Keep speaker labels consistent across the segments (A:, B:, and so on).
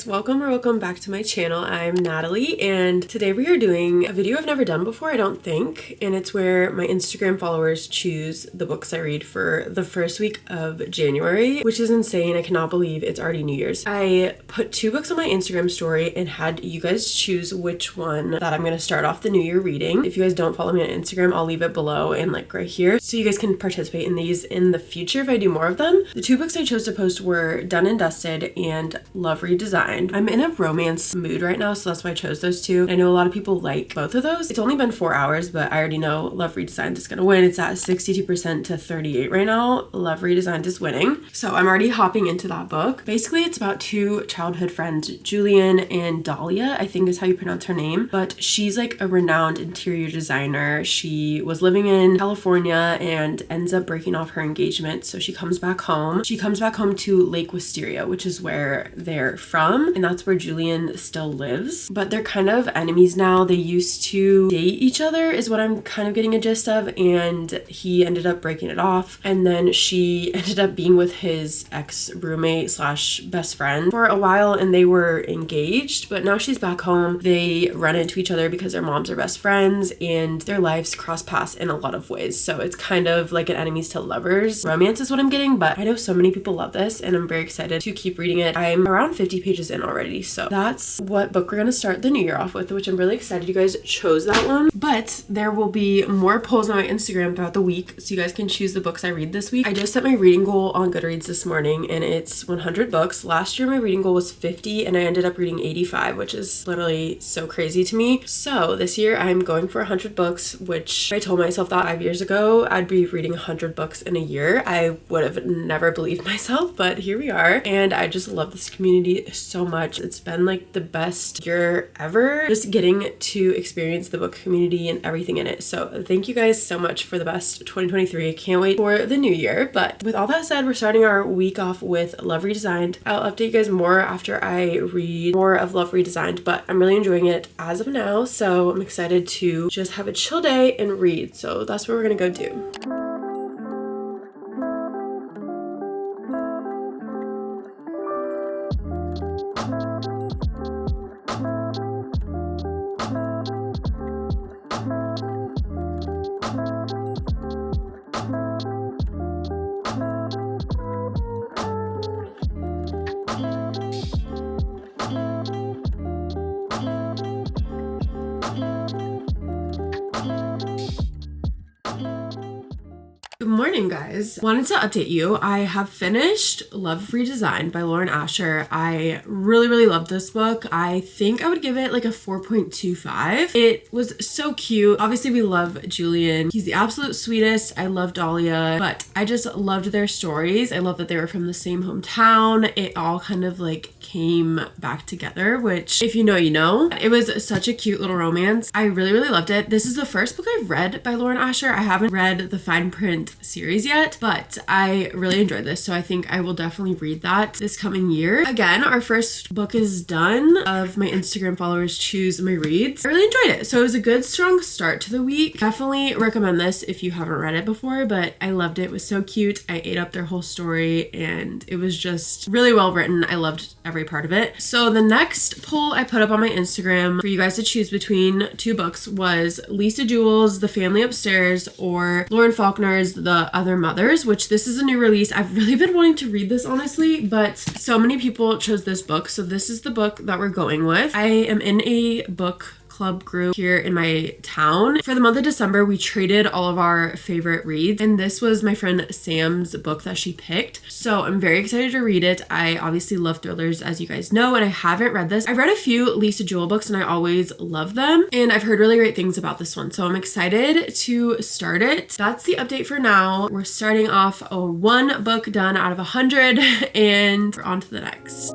A: guys, welcome back to my channel. I'm Natalie and today we are doing a video I've never done before, I don't think, and it's where my Instagram followers choose the books I read for the first week of January, which is insane. I cannot believe it's already New Year's. I put 2 books on my Instagram story and had you guys choose which one that I'm gonna start off the new year reading. If you guys don't follow me on Instagram, I'll leave it below and like right here so you guys can participate in these in the future if I do more of them. The 2 books I chose to post were Done and Dusted and Love Redesigned. I'm in a romance mood right now, so that's why I chose those 2. I know a lot of people like both of those. It's only been 4 hours, but I already know Love Redesigned is gonna win. It's at 62% to 38 right now. Love Redesigned is winning. So I'm already hopping into that book. Basically, it's about 2 childhood friends, Julian and Dahlia, I think is how you pronounce her name, but she's like a renowned interior designer. She was living in California and ends up breaking off her engagement, so she comes back home. She comes back home to Lake Wisteria, which is where they're from, and that's where Julian still lives, but they're kind of enemies now. They used to date each other is what I'm kind of getting a gist of, and he ended up breaking it off, and then she ended up being with his ex-roommate slash best friend for a while, and they were engaged, but now she's back home. They run into each other because their moms are best friends and their lives cross paths in a lot of ways, so it's kind of like an enemies to lovers romance is what I'm getting, but I know so many people love this and I'm very excited to keep reading it. I'm around 50 pages in already, so that's what book we're gonna start the new year off with, which I'm really excited you guys chose that one. But there will be more polls on my Instagram throughout the week, so you guys can choose the books I read this week. I just set my reading goal on Goodreads this morning and it's 100 books. Last year my reading goal was 50 and I ended up reading 85, which is literally so crazy to me. So this year I'm going for 100 books, which I told myself that 5 years ago I'd be reading 100 books in a year. I would have never believed myself, but here we are, and I just love this community so much. It's been like the best year ever, just getting to experience the book community and everything in it. So thank you guys so much for the best 2023. I can't wait for the new year. But with all that said, we're starting our week off with Love Redesigned. I'll update you guys more after I read more of Love Redesigned, but I'm really enjoying it as of now, so I'm excited to just have a chill day and read. So that's what we're gonna go do. Good morning, guys. Wanted to update you. I have finished Love Redesigned by Lauren Asher. I really loved this book. I think I would give it like a 4.25. It was so cute. Obviously, we love Julian. He's the absolute sweetest. I love Dahlia, but I just loved their stories. I love that they were from the same hometown. It all kind of like came back together, which if you know, you know. It was such a cute little romance. I really loved it. This is the first book I've read by Lauren Asher. I haven't read the Fine Print series yet, but I really enjoyed this, so I think I will definitely read that this coming year. Again, our first book is done of my Instagram followers choose my reads. I really enjoyed it, so it was a good strong start to the week. Definitely recommend this if you haven't read it before, but I loved it. It was so cute. I ate up their whole story and it was just really well written. I loved every part of it. So the next poll I put up on my Instagram for you guys to choose between 2 books was Lisa Jewell's The Family Upstairs or Lauren Faulkner's The Other Mothers, which this is a new release. I've really been wanting to read this, honestly, but so many people chose this book, so this is the book that we're going with. I am in a book club group here in my town. For the month of December, we traded all of our favorite reads, and this was my friend Sam's book that she picked. So I'm very excited to read it. I obviously love thrillers, as you guys know, and I haven't read this. I've read a few Lisa Jewell books and I always love them, and I've heard really great things about this one, so I'm excited to start it. That's the update for now. We're starting off a 1 book done out of 100 and we're on to the next.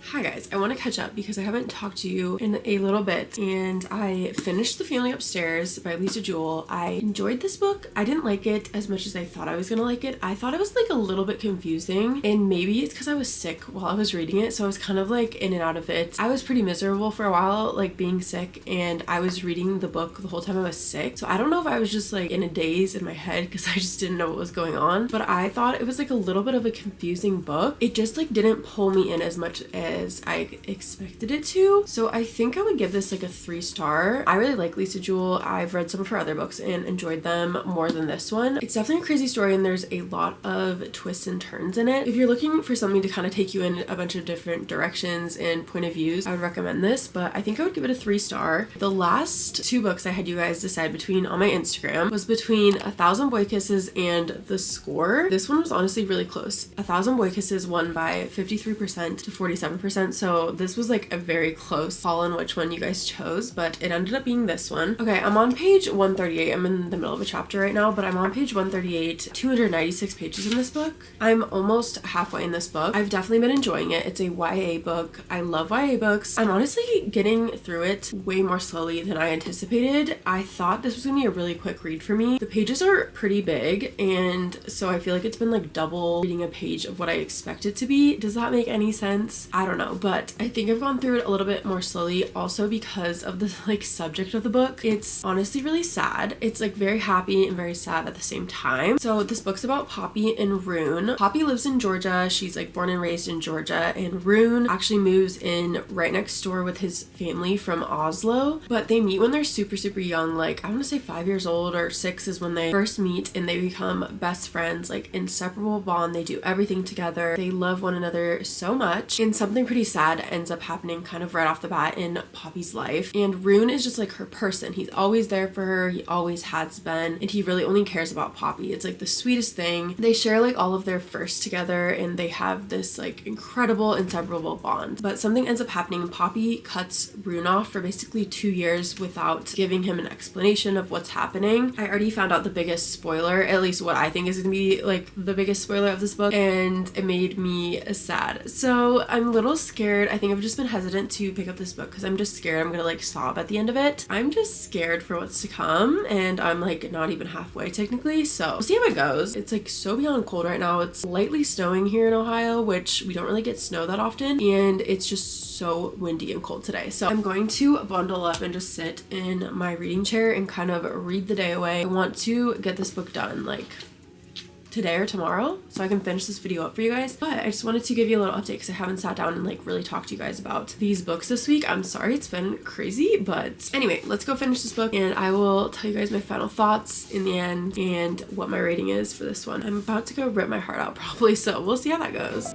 A: Hi guys, I want to catch up because I haven't talked to you in a little bit, and I finished The Family Upstairs by Lisa Jewell. I enjoyed this book. I didn't like it as much as I thought I was gonna like it. I thought it was like a little bit confusing, and maybe it's because I was sick while I was reading it, so I was kind of like in and out of it. I was pretty miserable for a while, like being sick, and I was reading the book the whole time I was sick, so I don't know if I was just like in a daze in my head because I just didn't know what was going on, but I thought it was like a little bit of a confusing book. It just like didn't pull me in as much as I expected it to, so I think I would give this like a 3-star. I really like Lisa Jewell. I've read some of her other books and enjoyed them more than this one. It's definitely a crazy story and there's a lot of twists and turns in it. If you're looking for something to kind of take you in a bunch of different directions and point of views, I would recommend this, but I think I would give it a 3-star. The last 2 books I had you guys decide between on my Instagram was between A Thousand Boy Kisses and The Score. This one was honestly really close. A Thousand Boy Kisses won by 53% to 47%, so this was like a very close call on which one you guys chose, but it ended up being this one. Okay, I'm on page 138. I'm in the middle of a chapter right now, but I'm on page 138, 296 pages in this book. I'm almost halfway in this book. I've definitely been enjoying it. It's a YA book. I love YA books. I'm honestly getting through it way more slowly than I anticipated. I thought this was gonna be a really quick read for me. The pages are pretty big, and so I feel like it's been like double reading a page of what I expect it to be. Does that make any sense? I don't know, but I think I've gone through it a little bit more slowly also because of the like subject of the book. It's honestly really sad. It's like very happy and very sad at the same time. So this book's about Poppy and Rune. Poppy lives in Georgia. She's like born and raised in Georgia, and Rune actually moves in right next door with his family from Oslo, but they meet when they're super young, like I want to say 5 years old or 6 is when they first meet, and they become best friends, like inseparable bond. They do everything together. They love one another so much, and something pretty sad ends up happening kind of right off the bat in Poppy's life, and Rune is just like her person. He's always there for her. He always has been, and he really only cares about Poppy. It's like the sweetest thing. They share like all of their firsts together, and they have this like incredible inseparable bond, but something ends up happening and Poppy cuts Rune off for basically 2 years without giving him an explanation of what's happening. I already found out the biggest spoiler, at least what I think is gonna be like the biggest spoiler of this book, and it made me sad. So I'm a little scared. I think I've just been hesitant to pick up this book because I'm just scared I'm gonna like sob at the end of it. I'm just scared for what's to come, and I'm like not even halfway technically, so we'll see how it goes. It's like so beyond cold right now. It's lightly snowing here in Ohio, which we don't really get snow that often, and it's just so windy and cold today. So I'm going to bundle up and just sit in my reading chair and kind of read the day away. I want to get this book done like today or tomorrow so I can finish this video up for you guys, but I just wanted to give you a little update because I haven't sat down and like really talked to you guys about these books this week. I'm sorry, it's been crazy, but anyway, let's go finish this book and I will tell you guys my final thoughts in the end and what my rating is for this one. I'm about to go rip my heart out probably, so we'll see how that goes.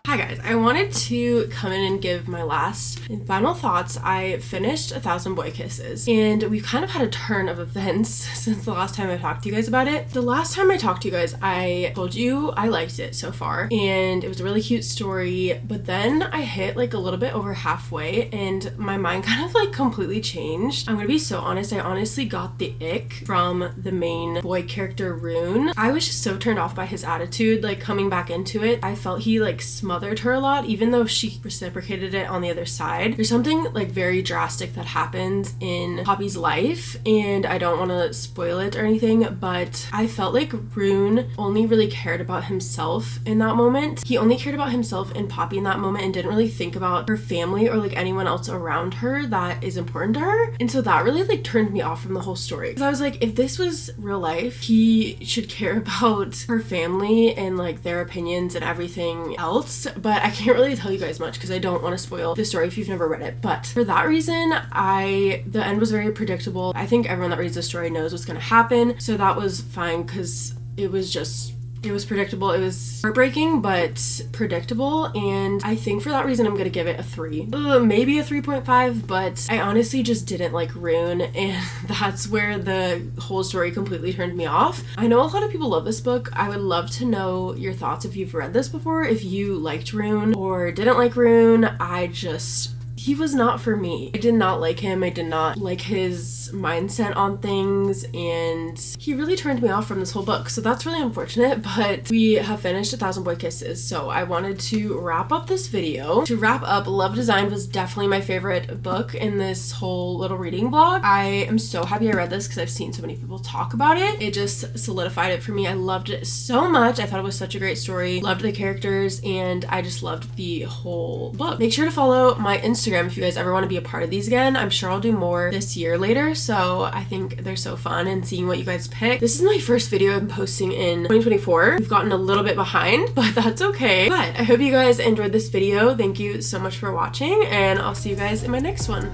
A: Hi guys, I wanted to come in and give my last and final thoughts. I finished A Thousand Boy Kisses, and we've kind of had a turn of events since the last time I talked to you guys about it. The last time I talked to you guys, I told you I liked it so far, and it was a really cute story, but then I hit like a little bit over halfway, and my mind kind of like completely changed. I'm gonna be so honest, I honestly got the ick from the main boy character, Rune. I was just so turned off by his attitude, like coming back into it. I felt he like smothered her a lot, even though she reciprocated it on the other side. There's something like very drastic that happens in Poppy's life, and I don't want to spoil it or anything, but I felt like Rune only really cared about himself in that moment. He only cared about himself and Poppy in that moment and didn't really think about her family or like anyone else around her that is important to her. And so that really like turned me off from the whole story, because I was like, if this was real life, he should care about her family and like their opinions and everything else. But I can't really tell you guys much because I don't want to spoil the story if you've never read it. But for that reason, the end was very predictable. I think everyone that reads the story knows what's going to happen, so that was fine because it was just It was predictable. It was heartbreaking, but predictable. And I think for that reason, I'm going to give it a 3. Maybe a 3.5, but I honestly just didn't like Rune. And that's where the whole story completely turned me off. I know a lot of people love this book. I would love to know your thoughts if you've read this before, if you liked Rune or didn't like Rune. He was not for me. I did not like him. I did not like his mindset on things, and he really turned me off from this whole book. So that's really unfortunate, but we have finished 1,000 Boy Kisses. So I wanted to wrap up this video. To wrap up, Love Design was definitely my favorite book in this whole little reading vlog. I am so happy I read this because I've seen so many people talk about it. It just solidified it for me. I loved it so much. I thought it was such a great story. Loved the characters, and I just loved the whole book. Make sure to follow my Instagram if you guys ever want to be a part of these again. I'm sure I'll do more this year later, so I think they're so fun and seeing what you guys pick. This is my first video I'm posting in 2024. We've gotten a little bit behind, but that's okay. But I hope you guys enjoyed this video. Thank you so much for watching, and I'll see you guys in my next one.